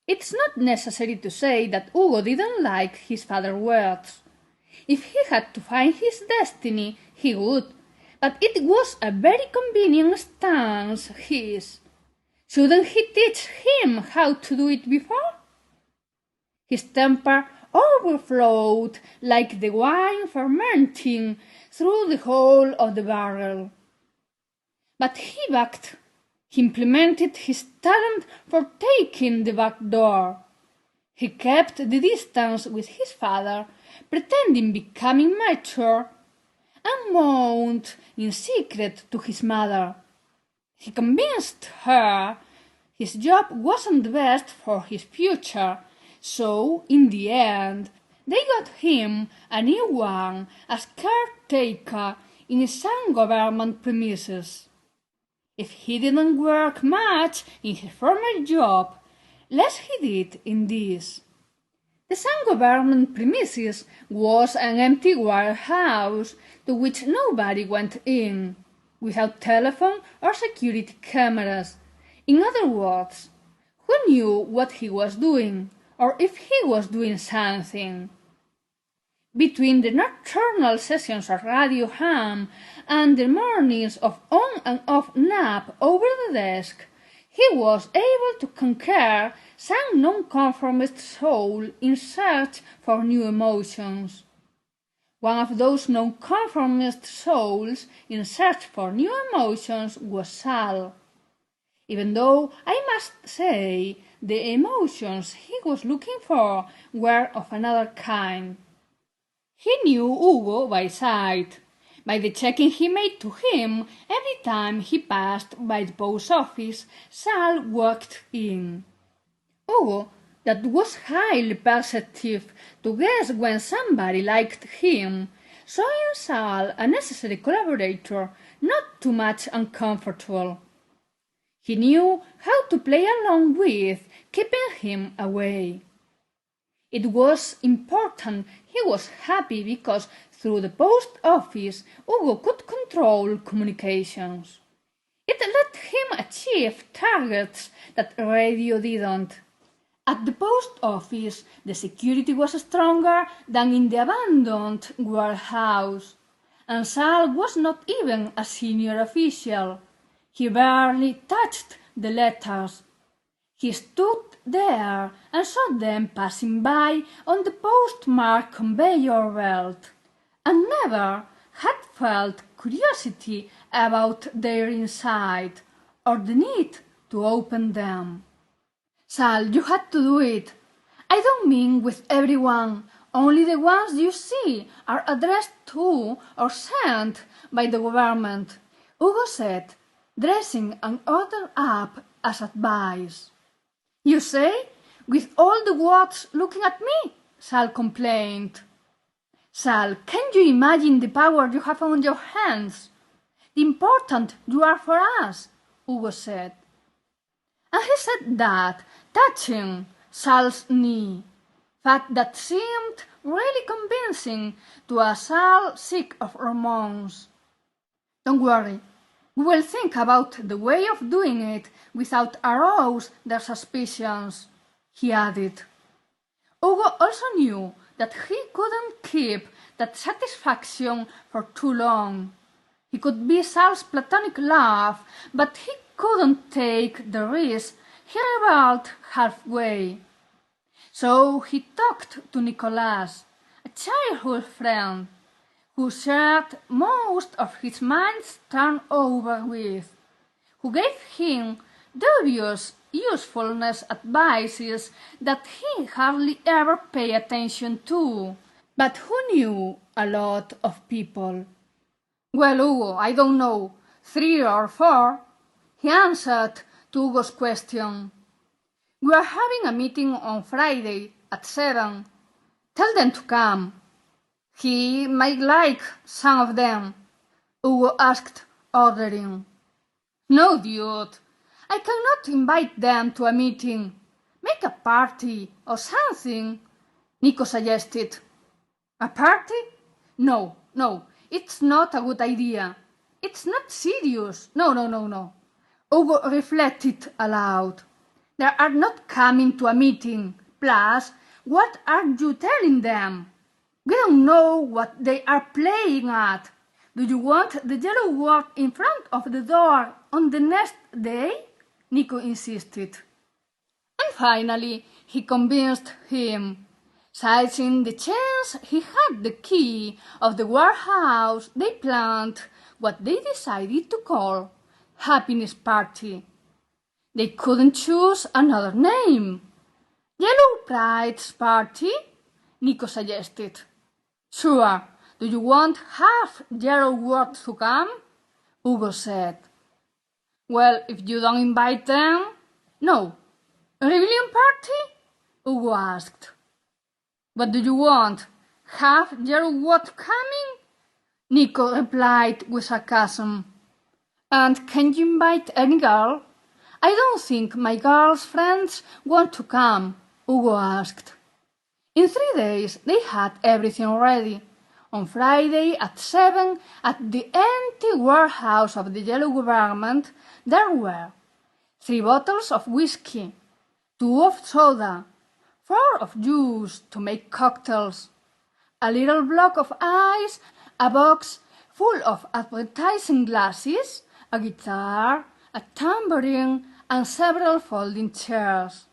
It's not necessary to say that Hugo didn't like his father's words. If he had to find his destiny, he would, but it was a very convenient stance, his. Shouldn't he teach him how to do it before? His temper overflowed like the wine fermenting through the whole of the barrel. But he backed. He implemented his talent for taking the back door. He kept the distance with his father, pretending becoming mature, and moaned in secret to his mother. He convinced her his job wasn't the best for his future, so in the end they got him a new one as caretaker in some government premises. If he didn't work much in his former job, less he did in this. The Sun government premises was an empty warehouse to which nobody went in, without telephone or security cameras. In other words, who knew what he was doing, or if he was doing something? Between the nocturnal sessions of Radio Ham and the mornings of on and off nap over the desk, he was able to conquer some nonconformist soul in search for new emotions. One of those nonconformist souls in search for new emotions was Sal. Even though I must say the emotions he was looking for were of another kind. He knew Hugo by sight, by the checking he made to him every time he passed by the post office Sal walked in. Hugo, that was highly perceptive to guess when somebody liked him, saw in Sal a necessary collaborator, not too much uncomfortable. He knew how to play along with, keeping him away. It was important he was happy because through the post office Hugo could control communications. It let him achieve targets that radio didn't. At the post office the security was stronger than in the abandoned warehouse, and Sal was not even a senior official. He barely touched the letters. He stood there and saw them passing by on the postmark conveyor belt, and never had felt curiosity about their inside, or the need to open them. Sal, you had to do it. I don't mean with everyone. Only the ones you see are addressed to or sent by the government, Hugo said, dressing an order up as advice. You say? With all the words looking at me? Sal complained. Sal, can you imagine the power you have on your hands? The important you are for us, Hugo said. And he said that, touching Sal's knee, fact that seemed really convincing to a Sal sick of romance. Don't worry, we will think about the way of doing it without arouse their suspicions, he added. Hugo also knew that he couldn't keep that satisfaction for too long. He could be Sal's platonic love, but he couldn't take the risk he rebelled halfway. So he talked to Nicolas, a childhood friend, who shared most of his mind's turnover with, who gave him dubious usefulness advices that he hardly ever paid attention to, but who knew a lot of people. Well, Hugo, I don't know, 3 or 4, he answered to Hugo's question. We are having a meeting on Friday at 7. Tell them to come. He might like some of them, Hugo asked, ordering. No, dude, I cannot invite them to a meeting. Make a party or something, Nico suggested. A party? No, it's not a good idea. It's not serious. No. Hugo reflected aloud. They are not coming to a meeting. Plus, what are you telling them? We don't know what they are playing at. Do you want the yellow word in front of the door on the next day? Nico insisted. And finally, he convinced him. Seizing the chance he had the key of the warehouse, they planned what they decided to call Happiness Party. They couldn't choose another name. Yellow Pride's Party? Nico suggested. Sure, do you want half yellow world to come? Hugo said. Well, if you don't invite them... No. A rebellion party? Hugo asked. What do you want? Half yellow world coming? Nico replied with sarcasm. And can you invite any girl? I don't think my girl's friends want to come, Hugo asked. In 3 days they had everything ready. On Friday at 7, at the empty warehouse of the Yellow Government, there were 3 bottles of whiskey, 2 of soda, 4 of juice to make cocktails, a little block of ice, a box full of advertising glasses, a guitar, a tambourine, and several folding chairs.